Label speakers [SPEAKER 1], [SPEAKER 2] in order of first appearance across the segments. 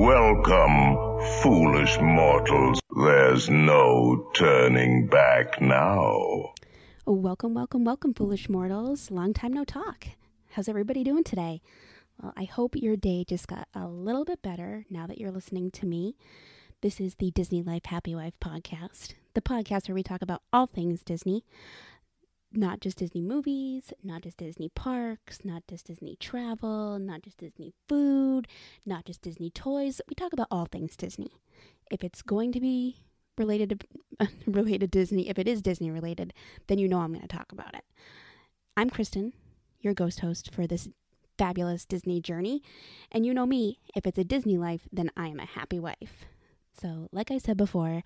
[SPEAKER 1] Welcome, foolish mortals. There's no turning back now.
[SPEAKER 2] Welcome, foolish mortals. Long time no talk. How's everybody doing today? Well, I hope your day just got a little bit better now that you're listening to me. This is the Disney Life Happy Wife podcast, the podcast where we talk about all things Disney. Not just Disney movies, not just Disney parks, not just Disney travel, not just Disney food, not just Disney toys. We talk about all things Disney. If it's going to be related to Disney, if it is Disney related, then you know I'm going to talk about it. I'm Kristen, your ghost host for this fabulous Disney journey. And you know me, if it's a Disney life, then I am a happy wife. So like I said before,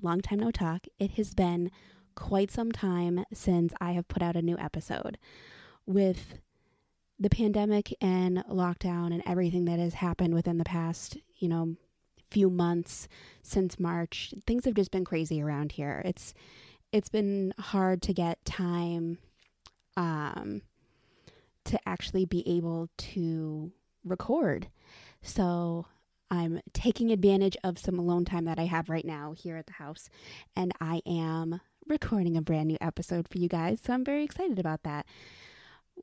[SPEAKER 2] long time no talk. It has been quite some time since I have put out a new episode. With the pandemic and lockdown and everything that has happened within the past, few months since March, things have just been crazy around here. It's been hard to get time to actually be able to record. So I'm taking advantage of some alone time that I have right now here at the house, and I am recording a brand new episode for you guys, so I'm very excited about that.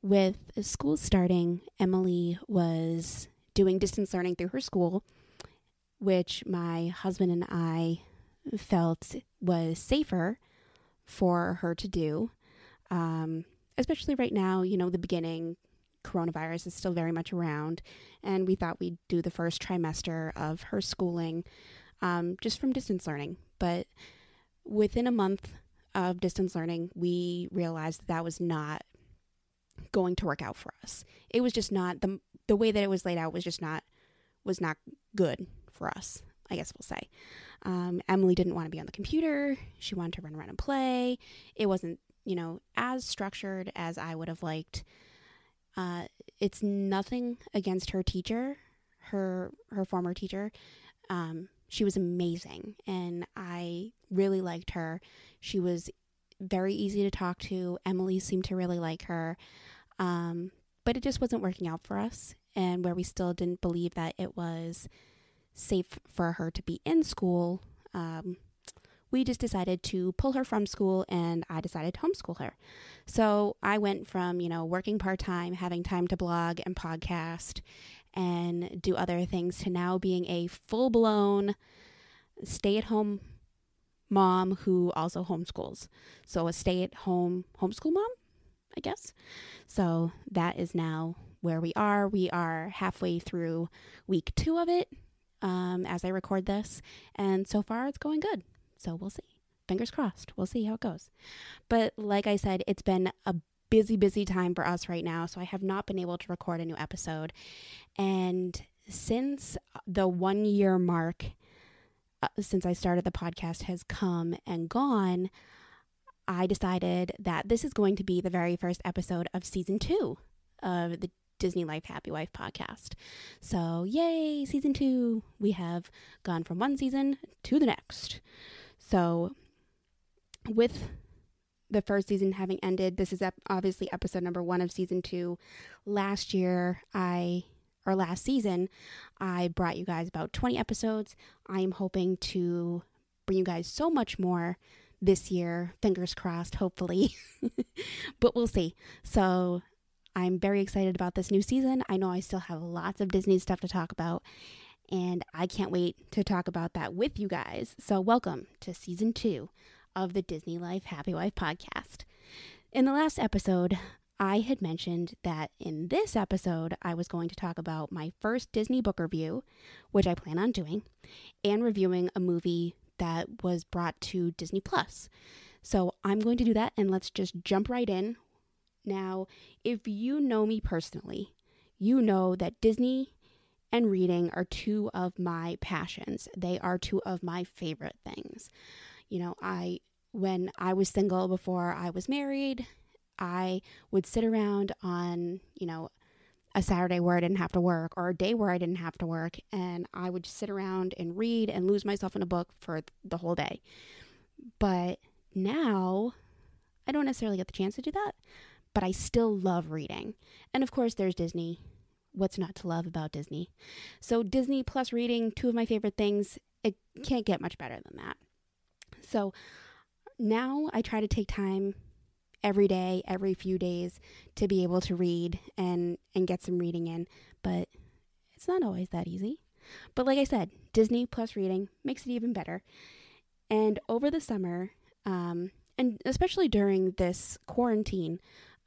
[SPEAKER 2] With school starting, Emily was doing distance learning through her school, which my husband and I felt was safer for her to do, especially right now. The beginning, coronavirus is still very much around, and we thought we'd do the first trimester of her schooling just from distance learning. But within a month of distance learning, we realized that was not going to work out for us. It was just not, the way that it was laid out was not good for us, I guess we'll say. Emily didn't want to be on the computer. She wanted to run around and play. It wasn't, as structured as I would have liked. It's nothing against her teacher, her former teacher. She was amazing, and I really liked her. She was very easy to talk to. Emily seemed to really like her, but it just wasn't working out for us, and where we still didn't believe that it was safe for her to be in school, we just decided to pull her from school, and I decided to homeschool her. So I went from, working part-time, having time to blog and podcast and do other things, to now being a full-blown stay-at-home mom who also homeschools. So a stay-at-home homeschool mom, I guess. So that is now where we are. We are halfway through week 2 of it as I record this, and so far it's going good. So we'll see. Fingers crossed. We'll see how it goes. But like I said, it's been a busy time for us right now, so I have not been able to record a new episode. And since the 1 year mark, since I started the podcast, has come and gone, I decided that this is going to be the very first episode of season 2 of the Disney Life Happy Wife podcast. So yay, season 2. We have gone from one season to the next. So with the first season having ended, this is obviously episode number 1 of season 2. Last season, I brought you guys about 20 episodes. I am hoping to bring you guys so much more this year. Fingers crossed, hopefully. But we'll see. So I'm very excited about this new season. I know I still have lots of Disney stuff to talk about, and I can't wait to talk about that with you guys. So welcome to season 2 of the Disney Life Happy Wife podcast. In the last episode, I had mentioned that in this episode, I was going to talk about my first Disney book review, which I plan on doing, and reviewing a movie that was brought to Disney Plus. So I'm going to do that, and let's just jump right in. Now, if you know me personally, you know that Disney and reading are 2 of my passions. They are 2 of my favorite things. When I was single before I was married, I would sit around on, a Saturday where I didn't have to work, or a day where I didn't have to work, and I would just sit around and read and lose myself in a book for the whole day. But now I don't necessarily get the chance to do that, but I still love reading. And of course, there's Disney what's not to love about Disney. So Disney plus reading, two of my favorite things. It can't get much better than that. So now I try to take time every day, every few days to be able to read and get some reading in. But it's not always that easy. But like I said, Disney plus reading makes it even better. And over the summer, and especially during this quarantine,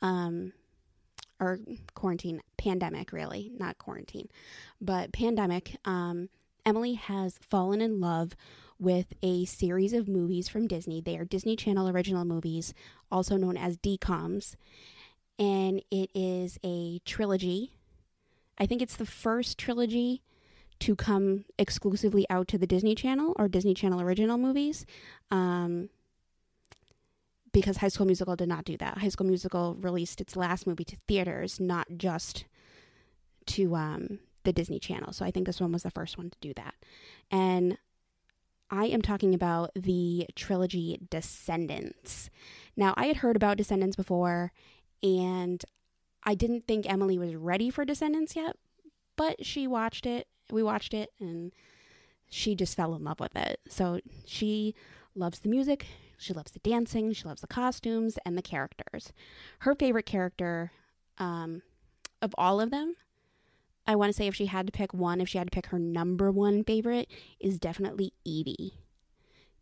[SPEAKER 2] or quarantine pandemic, really, not quarantine, but pandemic, Emily has fallen in love with a series of movies from Disney. They are Disney Channel original movies, also known as DCOMs, and it is a trilogy. I think it's the first trilogy to come exclusively out to the Disney Channel or Disney Channel original movies, because High School Musical did not do that. High School Musical released its last movie to theaters, not just to the Disney Channel. So I think this one was the first one to do that. And I am talking about the trilogy Descendants. Now, I had heard about Descendants before, and I didn't think Emily was ready for Descendants yet, but she watched it. We watched it, and she just fell in love with it. So she loves the music, she loves the dancing, she loves the costumes, and the characters. Her favorite character of all of them, I want to say if she had to pick one, if she had to pick her number one favorite, is definitely Evie.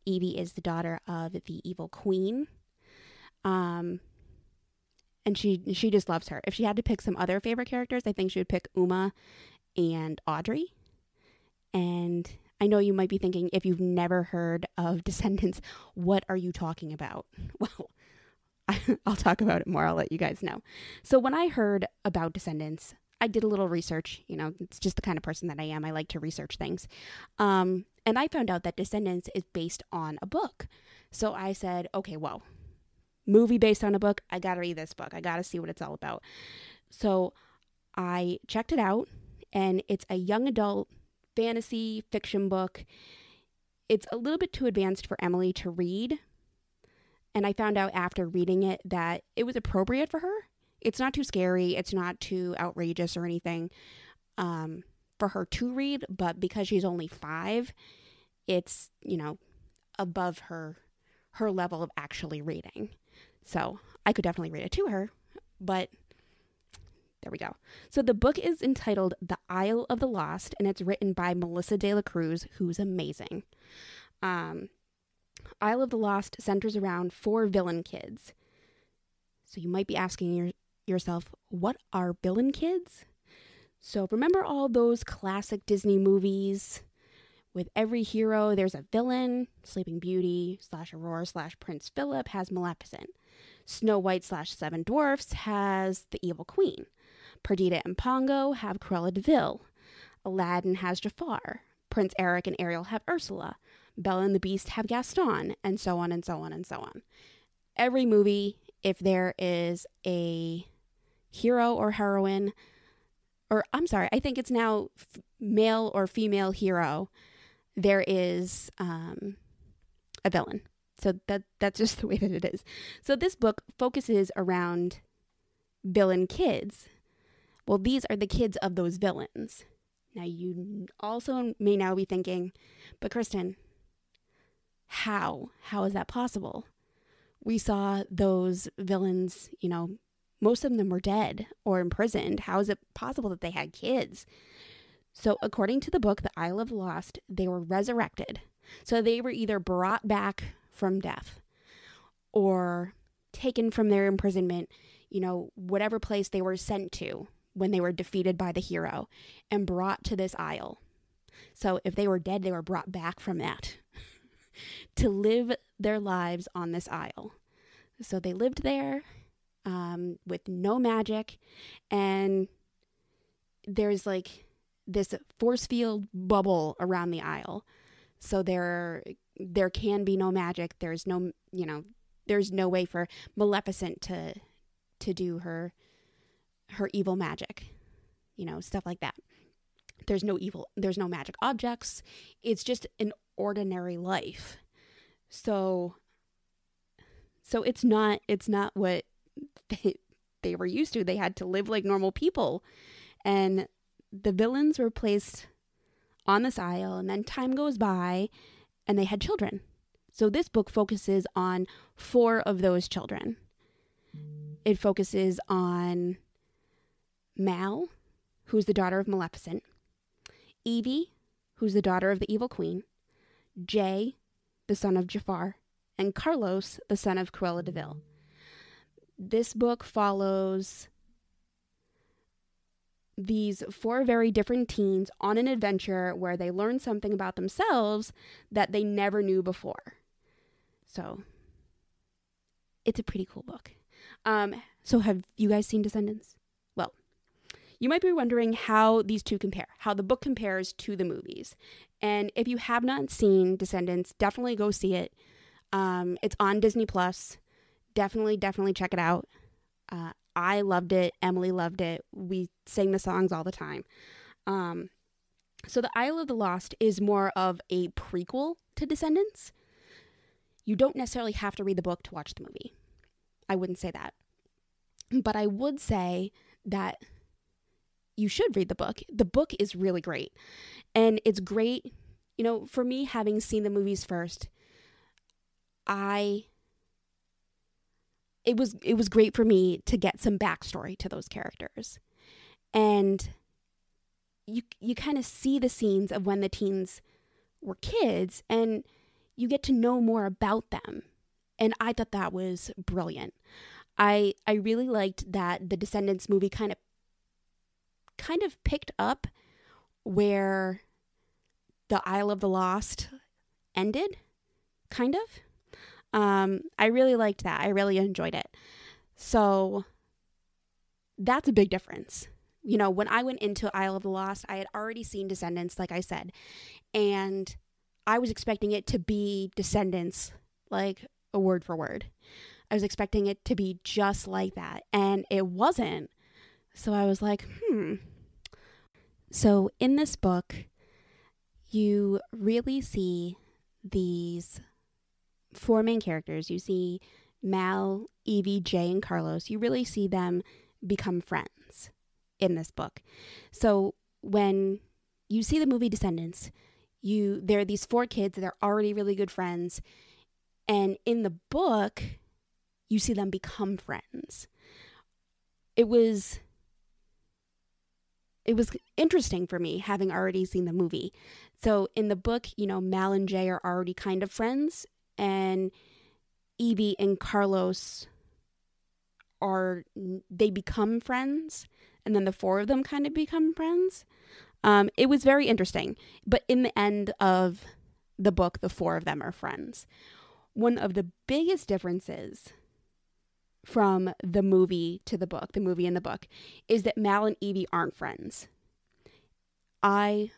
[SPEAKER 2] Evie is the daughter of the evil queen. And she just loves her. If she had to pick some other favorite characters, I think she would pick Uma and Audrey. And I know you might be thinking, if you've never heard of Descendants, what are you talking about? Well, I'll talk about it more. I'll let you guys know. So when I heard about Descendants, I did a little research. You know, it's just the kind of person that I am. I like to research things. And I found out that Descendants is based on a book. So I said, okay, well, movie based on a book. I got to read this book. I got to see what it's all about. So I checked it out, and it's a young adult fantasy fiction book. It's a little bit too advanced for Emily to read. And I found out after reading it that it was appropriate for her. It's not too scary. It's not too outrageous or anything for her to read. But because she's only 5, it's, you know, above her level of actually reading. So I could definitely read it to her. But there we go. So the book is entitled The Isle of the Lost, and it's written by Melissa de la Cruz, who's amazing. Isle of the Lost centers around 4 villain kids. So you might be asking yourself, what are villain kids? So remember all those classic Disney movies with every hero, there's a villain. Sleeping Beauty / Aurora / Prince Philip has Maleficent. Snow White / Seven Dwarfs has the evil queen. Perdita and Pongo have Cruella de Vil. Aladdin has Jafar. Prince Eric and Ariel have Ursula. Belle and the Beast have Gaston, and so on and so on and so on. Every movie, if there is a hero or heroine, or I'm sorry, I think it's now male or female hero, there is a villain. So that's just the way that it is. So this book focuses around villain kids. Well, these are the kids of those villains. Now, you also may now be thinking, but Kristen, how is that possible? We saw those villains, you know, most of them were dead or imprisoned. How is it possible that they had kids? So according to the book, The Isle of the Lost, they were resurrected. So they were either brought back from death or taken from their imprisonment, you know, whatever place they were sent to when they were defeated by the hero, and brought to this isle. So if they were dead, they were brought back from that to live their lives on this isle. So they lived there with no magic, and there's like this force field bubble around the isle. So there can be no magic. There's no, you know, there's no way for Maleficent to do her evil magic, you know, stuff like that. There's no magic objects. It's just an ordinary life. So it's not what they were used to. They had to live like normal people. And the villains were placed on this isle, and then time goes by and they had children. So this book focuses on 4 of those children. It focuses on Mal, who's the daughter of Maleficent, Evie, who's the daughter of the evil queen, Jay, the son of Jafar, and Carlos, the son of Cruella de Vil. This book follows these 4 very different teens on an adventure where they learn something about themselves that they never knew before. So, it's a pretty cool book. So have you guys seen Descendants? Well, you might be wondering how these two compare, how the book compares to the movies. And if you have not seen Descendants, definitely go see it. It's on Disney Plus. Definitely check it out. I loved it. Emily loved it. We sang the songs all the time. So The Isle of the Lost is more of a prequel to Descendants. You don't necessarily have to read the book to watch the movie. I wouldn't say that. But I would say that you should read the book. The book is really great. And it's great, for me, having seen the movies first, it was great for me to get some backstory to those characters. And you kind of see the scenes of when the teens were kids, and you get to know more about them. And I thought that was brilliant. I really liked that the Descendants movie kind of picked up where the Isle of the Lost ended, kind of. I really liked that. I really enjoyed it. So that's a big difference. When I went into Isle of the Lost, I had already seen Descendants, like I said, and I was expecting it to be Descendants, like a word for word. I was expecting it to be just like that, and it wasn't. So I was like, So in this book, you really see these 4 main characters. You see Mal, Evie, Jay, and Carlos. You really see them become friends in this book. So when you see the movie Descendants, there are these 4 kids that are already really good friends. And in the book, you see them become friends. It was interesting for me, having already seen the movie. So in the book, Mal and Jay are already kind of friends, and Evie and Carlos they become friends, and then the 4 of them kind of become friends. It was very interesting, but in the end of the book, the 4 of them are friends. One of the biggest differences from the movie to the book, the movie and the book, is that Mal and Evie aren't friends. I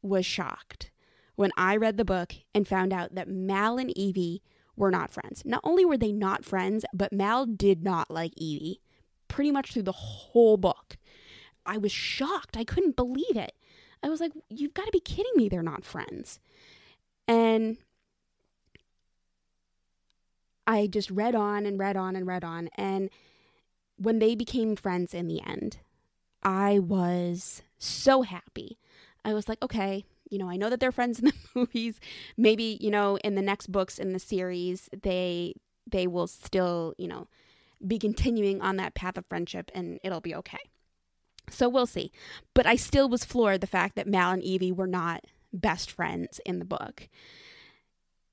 [SPEAKER 2] was shocked when I read the book and found out that Mal and Evie were not friends. Not only were they not friends, but Mal did not like Evie pretty much through the whole book. I was shocked. I couldn't believe it. I was like, you've got to be kidding me. They're not friends. And I just read on and read on and read on. And when they became friends in the end, I was so happy. I was like, okay, I know that they're friends in the movies. Maybe, in the next books in the series, they will still, be continuing on that path of friendship, and it'll be okay. So we'll see. But I still was floored the fact that Mal and Evie were not best friends in the book.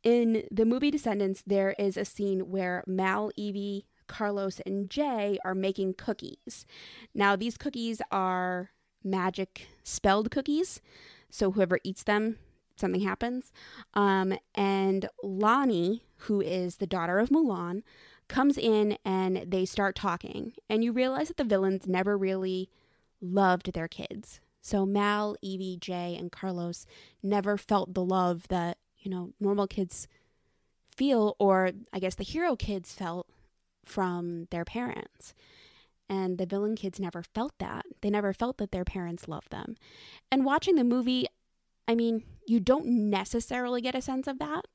[SPEAKER 2] In the movie Descendants, there is a scene where Mal, Evie, Carlos, and Jay are making cookies. Now, these cookies are magic spelled cookies, so whoever eats them, something happens. And Lonnie, who is the daughter of Mulan, comes in and they start talking. And you realize that the villains never really loved their kids. So Mal, Evie, Jay, and Carlos never felt the love that, normal kids feel, or I guess the hero kids felt from their parents. And the villain kids never felt that. They never felt that their parents loved them. And watching the movie, you don't necessarily get a sense of that.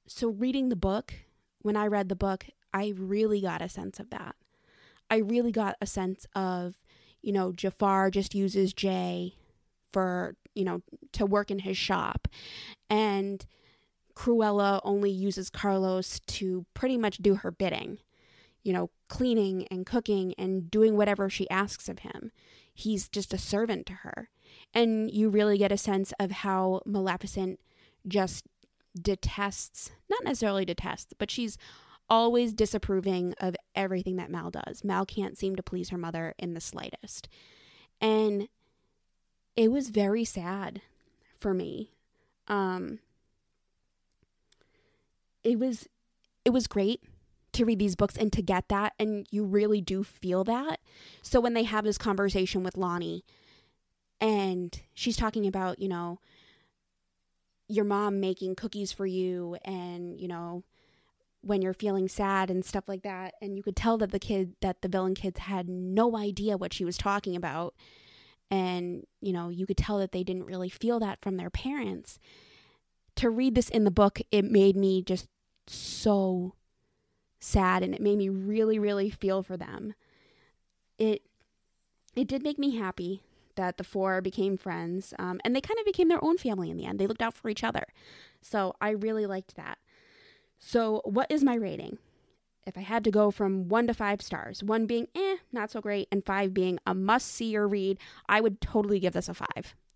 [SPEAKER 2] So reading the book, when I read the book, I really got a sense of that. I really got a sense of, Jafar just uses Jay for, to work in his shop. And Cruella only uses Carlos to pretty much do her bidding, cleaning and cooking and doing whatever she asks of him. He's just a servant to her. And you really get a sense of how Maleficent just not necessarily detests, but she's always disapproving of everything that Mal does. Mal can't seem to please her mother in the slightest. And it was very sad for me. It was great to read these books and to get that, and you really do feel that. So when they have this conversation with Lonnie, and she's talking about, your mom making cookies for you, and, when you're feeling sad and stuff like that, and you could tell that the villain kids had no idea what she was talking about, and, you could tell that they didn't really feel that from their parents. To read this in the book, it made me just so sad, and it made me really, really feel for them. It did make me happy that the four became friends, and they kind of became their own family in the end. They looked out for each other. So I really liked that. So what is my rating? If I had to go from 1 to 5 stars, 1 being not so great, and 5 being a must-see or read, I would totally give this a 5.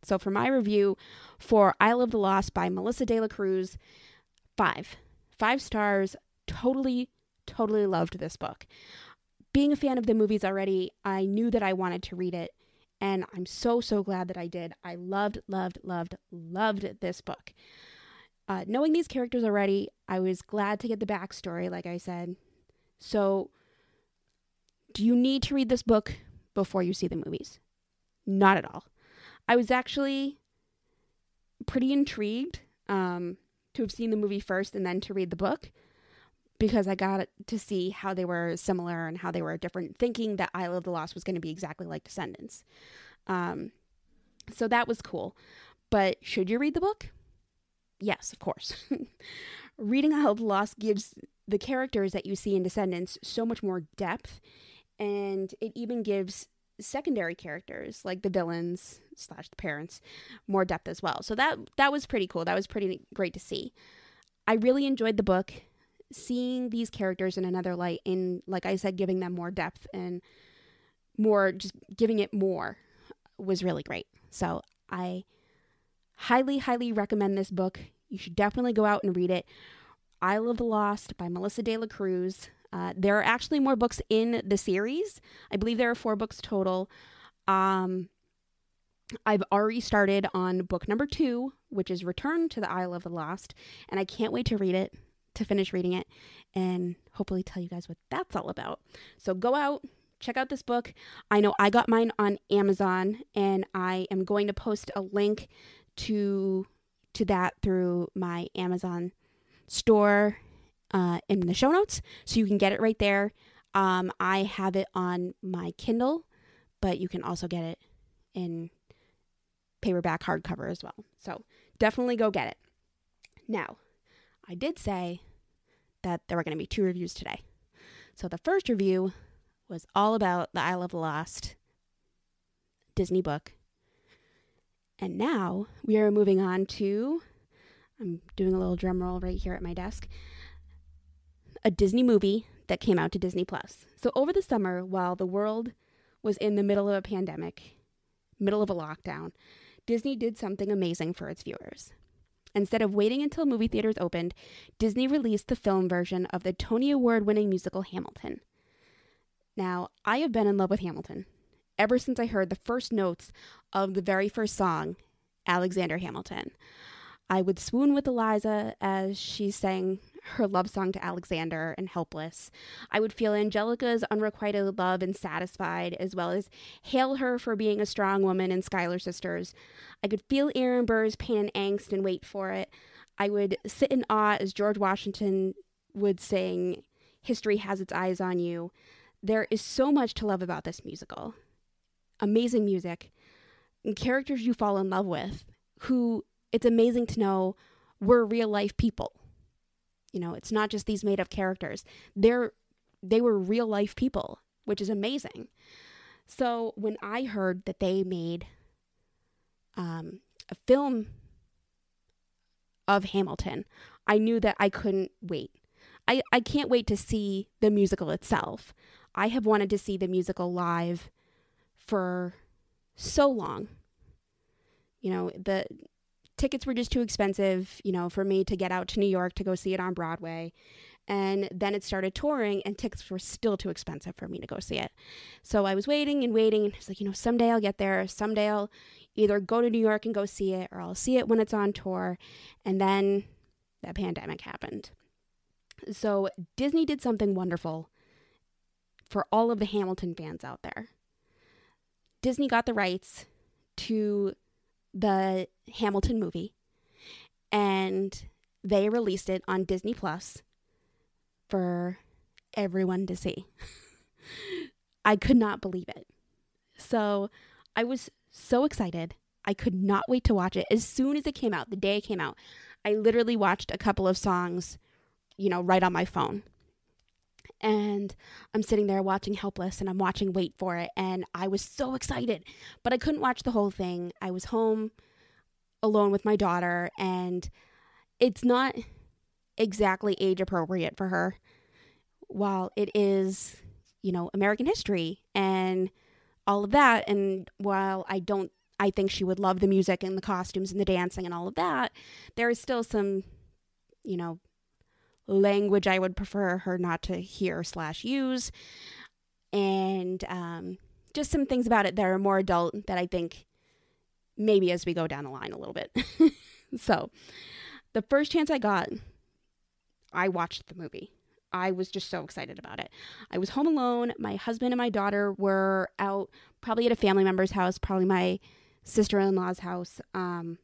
[SPEAKER 2] So for my review for Isle of the Lost by Melissa de la Cruz, 5. 5 stars. Totally, totally loved this book. Being a fan of the movies already, I knew that I wanted to read it, and I'm so, so glad that I did. I loved, loved, loved, loved this book. Knowing these characters already, I was glad to get the backstory, like I said. So, do you need to read this book before you see the movies? Not at all. I was actually pretty intrigued to have seen the movie first and then to read the book, because I got to see how they were similar and how they were different, thinking that Isle of the Lost was going to be exactly like Descendants. So that was cool. But should you read the book? Yes, of course. Reading Isle of the Lost gives the characters that you see in Descendants so much more depth, and it even gives secondary characters like the villains / the parents more depth as well. So that was pretty cool. That was pretty great to see. I really enjoyed the book. Seeing these characters in another light, in, like I said, giving them more depth and more, just giving it more, was really great. So I highly, highly recommend this book. You should definitely go out and read it. Isle of the Lost by Melissa de la Cruz. There are actually more books in the series. I believe there are 4 books total. I've already started on book number 2, which is Return to the Isle of the Lost, and I can't wait to read it, to finish reading it, and hopefully tell you guys what that's all about. So go out, check out this book. I know I got mine on Amazon, and I am going to post a link to that through my Amazon store in the show notes, so you can get it right there. I have it on my Kindle, but you can also get it in paperback hardcover as well. So definitely go get it. Now, I did say that there were going to be 2 reviews today. So the first review was all about the Isle of the Lost Disney book. And now we are moving on to, I'm doing a little drum roll right here at my desk, a Disney movie that came out to Disney+. So over the summer, while the world was in the middle of a pandemic, middle of a lockdown, Disney did something amazing for its viewers. Instead of waiting until movie theaters opened, Disney released the film version of the Tony Award-winning musical Hamilton. Now, I have been in love with Hamilton ever since I heard the first notes of the very first song, Alexander Hamilton. I would swoon with Eliza as she sang her love song to Alexander and Helpless. I would feel Angelica's unrequited love and Satisfied, as well as hail her for being a strong woman in Schuyler Sisters. I could feel Aaron Burr's pain and angst and wait for it. I would sit in awe as George Washington would sing, "History has its eyes on you." There is so much to love about this musical. Amazing music, and characters you fall in love with, who it's amazing to know were real life people. You know, it's not just these made up characters. They were real life people, which is amazing. So when I heard that they made a film of Hamilton, I knew that I couldn't wait. I can't wait to see the musical itself. I have wanted to see the musical live for so long. The tickets were just too expensive, for me to get out to New York to go see it on Broadway. And then it started touring and tickets were still too expensive for me to go see it. So I was waiting and waiting. And it's like, someday I'll get there. Someday I'll either go to New York and go see it, or I'll see it when it's on tour. And then that pandemic happened. So Disney did something wonderful for all of the Hamilton fans out there. Disney got the rights to the Hamilton movie, and they released it on Disney Plus for everyone to see. I could not believe it. So I was so excited. I could not wait to watch it. As soon as it came out, the day it came out, I literally watched a couple of songs, right on my phone. And I'm sitting there watching Helpless, and I'm watching Wait for It, and I was so excited, but I couldn't watch the whole thing. I was home alone with my daughter, and it's not exactly age appropriate for her. While it is, American history and all of that, and while I think she would love the music and the costumes and the dancing and all of that, there is still some, language I would prefer her not to hear / use, and just some things about it that are more adult that I think maybe as we go down the line a little bit. So the first chance I got, I watched the movie. I was just so excited about it. I was home alone. My husband and my daughter were out probably at a family member's house, probably my sister-in-law's house, and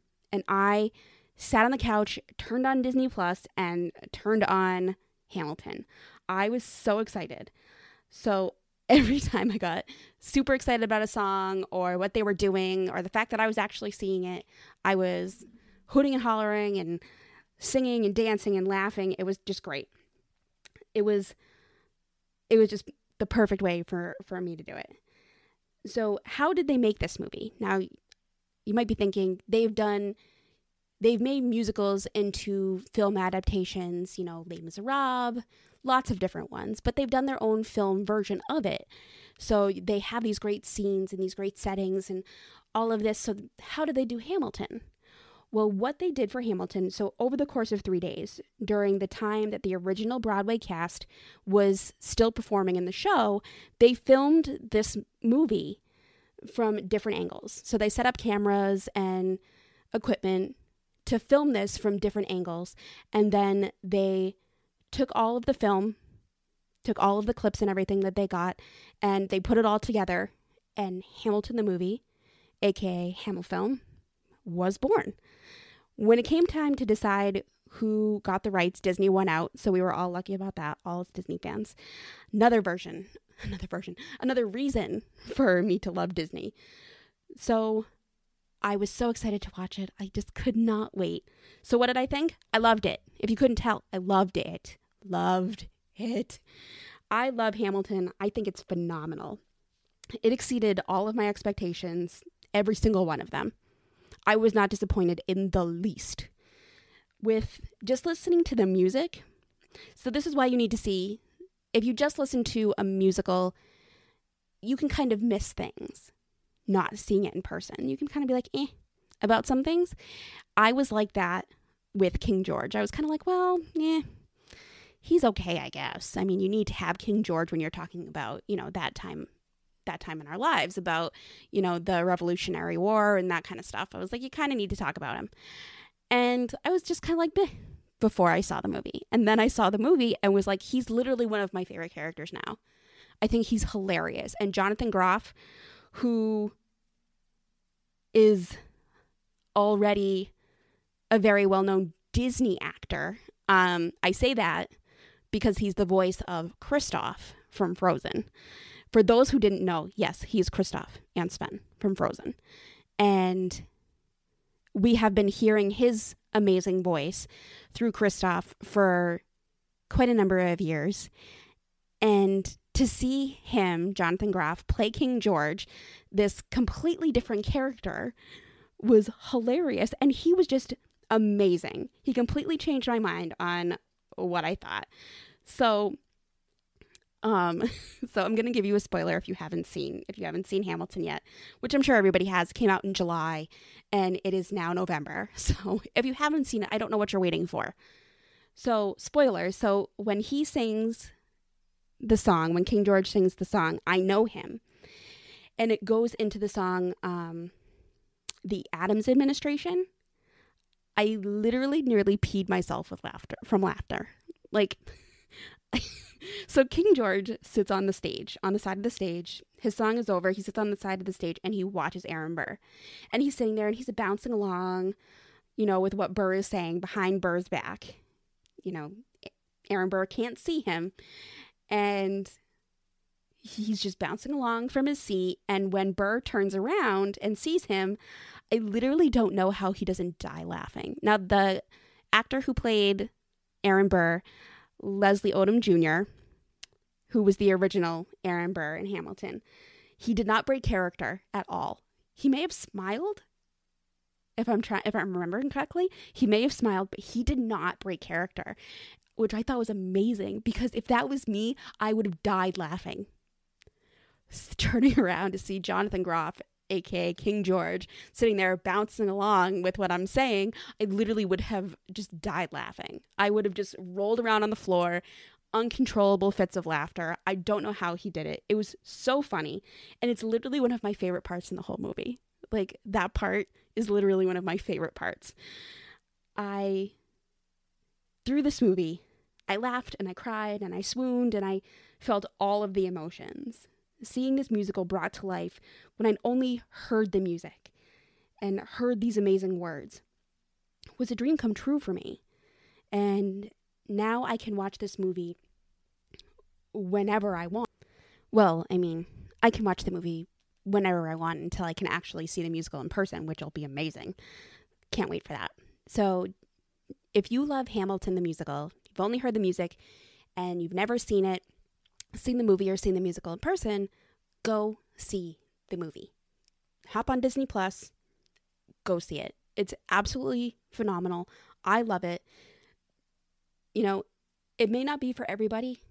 [SPEAKER 2] I sat on the couch, turned on Disney Plus, and turned on Hamilton. I was so excited. So every time I got super excited about a song or what they were doing or the fact that I was actually seeing it, I was hooting and hollering and singing and dancing and laughing. It was just great. It was just the perfect way for me to do it. So how did they make this movie? Now, you might be thinking they've made musicals into film adaptations, Les Miserables, lots of different ones, but they've done their own film version of it. So they have these great scenes and these great settings and all of this. So how did they do Hamilton? Well, what they did for Hamilton, so over the course of 3 days, during the time that the original Broadway cast was still performing in the show, they filmed this movie from different angles. So they set up cameras and equipment to film this from different angles, and then they took all of the film, took all of the clips and everything that they got, and they put it all together, and Hamilton the movie, aka Hamilfilm, was born. When it came time to decide who got the rights, Disney won out, so we were all lucky about that, all as Disney fans. Another reason for me to love Disney. So I was so excited to watch it. I just could not wait. So what did I think? I loved it. If you couldn't tell, I loved it. Loved it. I love Hamilton. I think it's phenomenal. It exceeded all of my expectations, every single one of them. I was not disappointed in the least. With just listening to the music, so this is why you need to see, if you just listen to a musical, you can kind of miss things, not seeing it in person. You can kind of be like, about some things. I was like that with King George. I was kind of like, well, he's okay, I guess. I mean, you need to have King George when you're talking about, that time in our lives, about, the Revolutionary War and that kind of stuff. I was like, you kind of need to talk about him. And I was just kind of like, bleh, before I saw the movie. And then I saw the movie and was like, he's literally one of my favorite characters now. I think he's hilarious. And Jonathan Groff, who is already a very well-known Disney actor. I say that because he's the voice of Kristoff from Frozen. For those who didn't know, yes, he's Kristoff and Sven from Frozen. And we have been hearing his amazing voice through Kristoff for quite a number of years. And to see him, Jonathan Groff, play King George, this completely different character, was hilarious. And he was just amazing. He completely changed my mind on what I thought. So I'm going to give you a spoiler if you haven't seen Hamilton yet, which I'm sure everybody has. Came out in July and it is now November. So if you haven't seen it, I don't know what you're waiting for. So spoilers. So when he sings the song, when King George sings the song, I Know Him, and it goes into the song, the Adams Administration, I literally nearly peed myself from laughter. Like, so King George sits on the side of the stage. His song is over. He sits on the side of the stage and he watches Aaron Burr. And he's sitting there and he's bouncing along, with what Burr is saying behind Burr's back. Aaron Burr can't see him. And he's just bouncing along from his seat. And when Burr turns around and sees him, I literally don't know how he doesn't die laughing. Now, the actor who played Aaron Burr, Leslie Odom Jr., who was the original Aaron Burr in Hamilton, he did not break character at all. He may have smiled, if I'm remembering correctly. He may have smiled, but he did not break character, which I thought was amazing, because if that was me, I would have died laughing. Turning around to see Jonathan Groff, aka King George, sitting there bouncing along with what I'm saying, I literally would have just died laughing. I would have just rolled around on the floor, uncontrollable fits of laughter. I don't know how he did it. It was so funny, and it's literally one of my favorite parts in the whole movie. Like, that part is literally one of my favorite parts. Through this movie, I laughed and I cried and I swooned and I felt all of the emotions. Seeing this musical brought to life when I only heard the music and heard these amazing words was a dream come true for me. And now I can watch this movie whenever I want. Well, I mean, I can watch the movie whenever I want until I can actually see the musical in person, which will be amazing. Can't wait for that. So if you love Hamilton the musical, you've only heard the music and you've never seen the movie or seen the musical in person, go see the movie. Hop on Disney Plus, go see it. It's absolutely phenomenal. I love it. It may not be for everybody,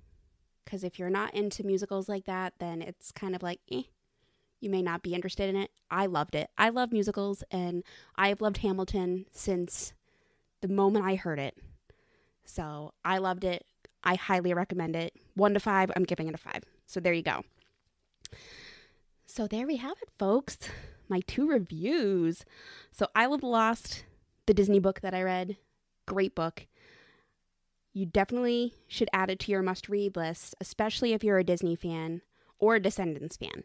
[SPEAKER 2] because if you're not into musicals like that, then it's kind of like, you may not be interested in it. I loved it. I love musicals, and I have loved Hamilton since the moment I heard it. So I loved it. I highly recommend it. 1 to 5, I'm giving it a 5. So there you go. So there we have it, folks. My 2 reviews. So I Love the Lost, the Disney book that I read. Great book. You definitely should add it to your must-read list, especially if you're a Disney fan or a Descendants fan.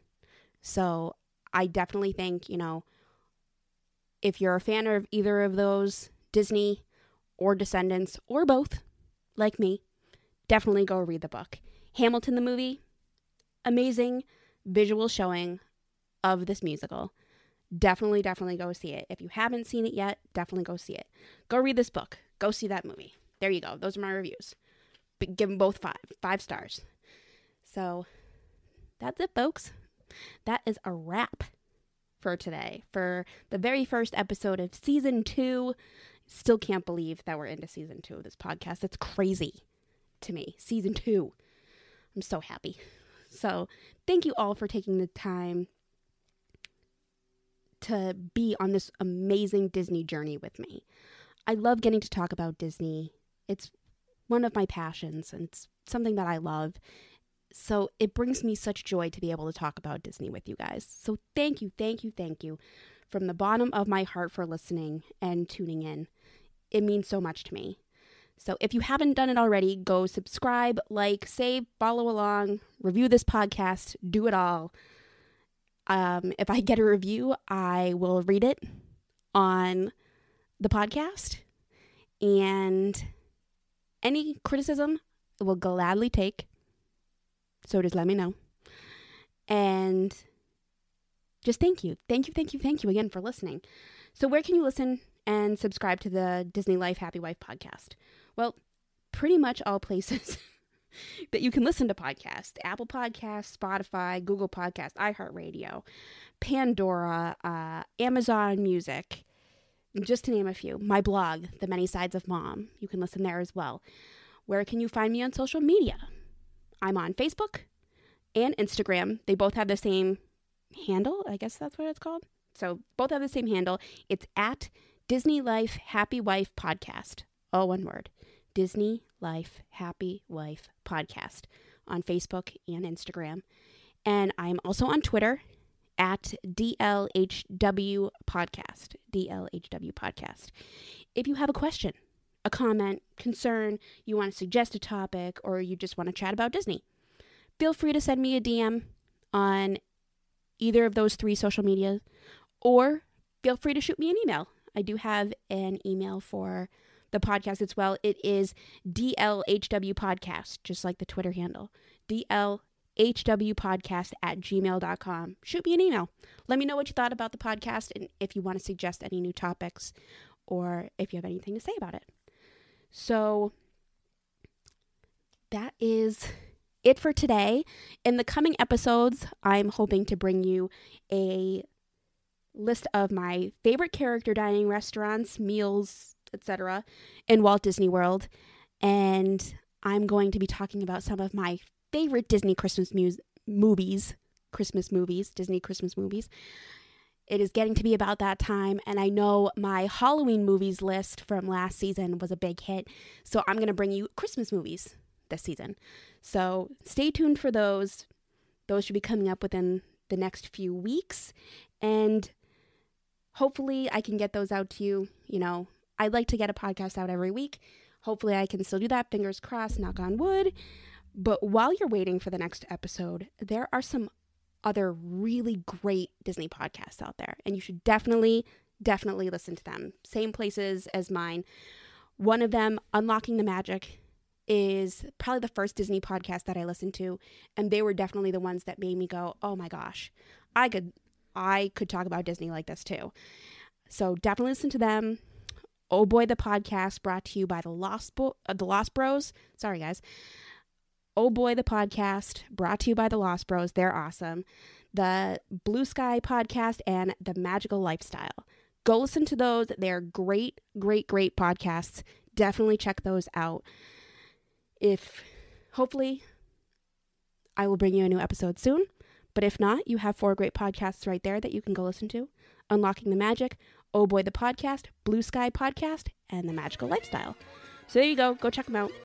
[SPEAKER 2] So I definitely think, if you're a fan of either of those, Disney or Descendants or both, like me, definitely go read the book. Hamilton the movie, amazing visual showing of this musical. Definitely go see it. If you haven't seen it yet, definitely go see it. Go read this book. Go see that movie. There you go. Those are my reviews. But give them both 5 stars. So that's it, folks. That is a wrap for today. For the very first episode of season 2. Still can't believe that we're into season 2 of this podcast. It's crazy to me. Season 2. I'm so happy. So thank you all for taking the time to be on this amazing Disney journey with me. I love getting to talk about Disney. It's one of my passions and it's something that I love. So it brings me such joy to be able to talk about Disney with you guys. So thank you from the bottom of my heart for listening and tuning in. It means so much to me. So if you haven't done it already, go subscribe, like, save, follow along, review this podcast, do it all. If I get a review, I will read it on the podcast. And any criticism I will gladly take. So just let me know. And just thank you again for listening. So where can you listen and subscribe to the Disney Life Happy Wife podcast? Well, pretty much all places that you can listen to podcasts. Apple Podcasts, Spotify, Google Podcasts, iHeartRadio, Pandora, Amazon Music, just to name a few. My blog, The Many Sides of Mom. You can listen there as well. Where can you find me on social media? I'm on Facebook and Instagram. They both have the same handle. I guess that's what it's called. So both have the same handle. It's at Disney Life Happy Wife Podcast. All one word. Disney Life Happy Wife Podcast on Facebook and Instagram. And I'm also on Twitter at DLHW Podcast. DLHW Podcast. If you have a question, a comment, concern, you want to suggest a topic, or you just want to chat about Disney, feel free to send me a DM on either of those 3 social media, or feel free to shoot me an email. I do have an email for the podcast as well. It is DLHW Podcast, just like the Twitter handle. DLHWpodcast@gmail.com. Shoot me an email. Let me know what you thought about the podcast, and if you want to suggest any new topics, or if you have anything to say about it. So that is it for today. In the coming episodes, I'm hoping to bring you a list of my favorite character dining restaurants, meals, etc. in Walt Disney World. And I'm going to be talking about some of my favorite Disney Christmas movies. Disney Christmas movies. It is getting to be about that time, and I know my Halloween movies list from last season was a big hit, so I'm going to bring you Christmas movies this season. So stay tuned for those. Those should be coming up within the next few weeks, and hopefully I can get those out to you. You know, I'd like to get a podcast out every week. Hopefully I can still do that. Fingers crossed, knock on wood. But while you're waiting for the next episode, there are some other really great Disney podcasts out there, and you should definitely listen to them. Same places as mine. One of them, Unlocking the Magic, is probably the first Disney podcast that I listened to, and they were definitely the ones that made me go, oh my gosh, I could talk about Disney like this too. So definitely listen to them. Oh Boy, the Podcast, brought to you by the Lost Bros. Sorry guys. Oh Boy, the Podcast, brought to you by the Lost Bros. They're awesome. The Blue Sky Podcast and The Magical Lifestyle. Go listen to those. They're great podcasts. Definitely check those out. Hopefully, I will bring you a new episode soon. But if not, you have 4 great podcasts right there that you can go listen to. Unlocking the Magic, Oh Boy, the Podcast, Blue Sky Podcast, and The Magical Lifestyle. So there you go. Go check them out.